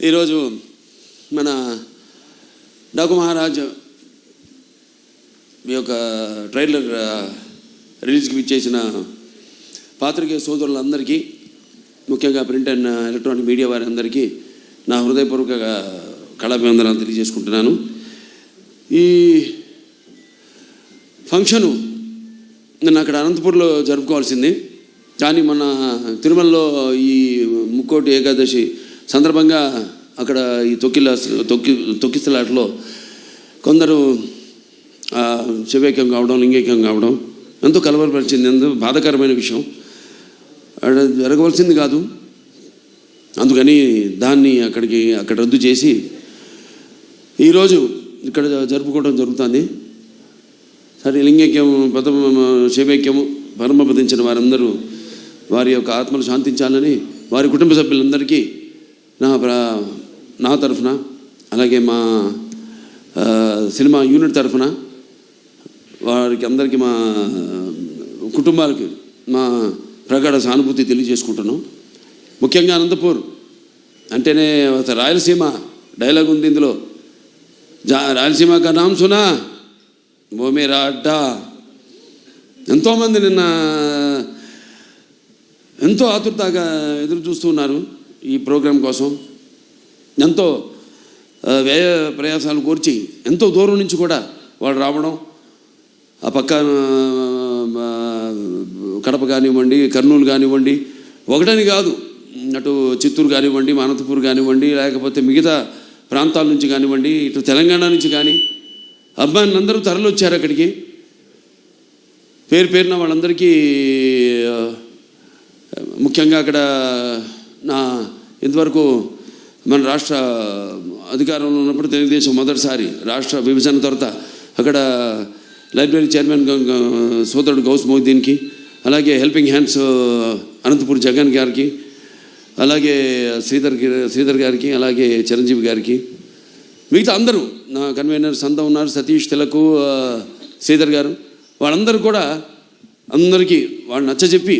ఈరోజు మన డాకు మహారాజ్ మీ యొక్క ట్రైలర్ రిలీజ్కి ఇచ్చేసిన పాత్రికేయ సోదరులందరికీ, ముఖ్యంగా ప్రింట్ అండ్ ఎలక్ట్రానిక్ మీడియా వారందరికీ నా హృదయపూర్వక కళాభివందనాలు తెలియజేసుకుంటున్నాను. ఈ ఫంక్షను నిన్న అక్కడ అనంతపూర్లో జరుపుకోవాల్సింది, కానీ మన తిరుమలలో ఈ ముక్కోటి ఏకాదశి సందర్భంగా అక్కడ ఈ తొక్కిసలాటలో కొందరు శివైక్యం కావడం, లింగైక్యం కావడం ఎంతో కలవరపరిచింది. ఎంతో బాధాకరమైన విషయం. జరగవలసింది కాదు, అందుకని దాన్ని అక్కడ రద్దు చేసి ఈరోజు ఇక్కడ జరుపుకోవడం జరుగుతుంది. సరే, లింగైక్యం శివైక్యము పరమపదించిన వారందరూ వారి యొక్క ఆత్మలు శాంతించాలని వారి కుటుంబ సభ్యులందరికీ నా తరఫున, అలాగే మా సినిమా యూనిట్ తరఫున వారికి అందరికీ, మా కుటుంబాలకి మా ప్రగాఢ సానుభూతి తెలియజేసుకుంటున్నాం. ముఖ్యంగా అనంతపూర్ అంటేనే రాయలసీమ డైలాగ్ ఉంది ఇందులో. రాయలసీమ కా నామ్ సునా ఓ మేరా అడ్డా. ఎంతోమంది నిన్న ఎంతో ఆతురతగా ఎదురు చూస్తున్నారు ఈ ప్రోగ్రాం కోసం. ఎంతో వ్యయ ప్రయాసాలు కోర్చి ఎంతో దూరం నుంచి కూడా వాళ్ళు రావడం, ఆ పక్క కడప కానివ్వండి, కర్నూలు కానివ్వండి, ఒకటని కాదు, అటు చిత్తూరు కానివ్వండి, అనంతపూర్ కానివ్వండి, లేకపోతే మిగతా ప్రాంతాల నుంచి కానివ్వండి, ఇటు తెలంగాణ నుంచి కానీ అబ్బాయిలందరూ తరలివచ్చారు అక్కడికి. పేరున వాళ్ళందరికీ ముఖ్యంగా అక్కడ ఇంతవరకు మన రాష్ట్ర అధికారంలో ఉన్నప్పుడు తెలుగుదేశం మొదటిసారి రాష్ట్ర విభజన తర్వాత అక్కడ లైబ్రరీ చైర్మన్ సోదరుడు గౌస్ మొహిద్దీన్కి, అలాగే హెల్పింగ్ హ్యాండ్స్ అనంతపూర్ జగన్ గారికి, అలాగే శ్రీధర్ గారికి, అలాగే చిరంజీవి గారికి, మిగతా అందరూ నా కన్వీనర్ సంద ఉన్నారు, సతీష్ తిలకు, శ్రీధర్ గారు, వాళ్ళందరూ కూడా అందరికీ వాళ్ళు నచ్చజెప్పి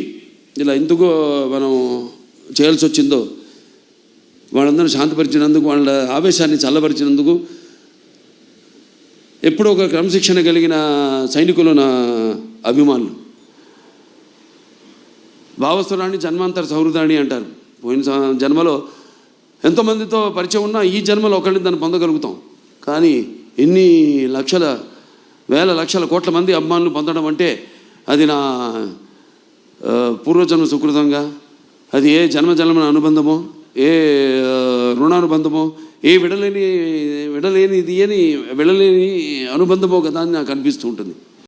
ఇలా ఎందుకో మనం చేయాల్సి వచ్చిందో వాళ్ళందరూ శాంతపరిచినందుకు, వాళ్ళ ఆవేశాన్ని చల్లపరిచినందుకు, ఎప్పుడూ ఒక క్రమశిక్షణ కలిగిన సైనికులు నా అభిమానులు. భావస్థురాణి జన్మాంతర సౌహృదాణి అంటారు. పోయిన జన్మలో ఎంతోమందితో పరిచయం ఉన్నా ఈ జన్మలో ఒకరిని దాన్ని పొందగలుగుతాం. కానీ ఎన్ని లక్షల, వేల లక్షల కోట్ల మంది అభిమానులు పొందడం అంటే అది నా పూర్వజన్మ సుకృతంగా, అది ఏ జన్మజన్మ అనుబంధమో, ఏ రుణానుబంధమో, ఏ విడలేని అనుబంధమో కదా అని నాకు అనిపిస్తూ ఉంటుంది.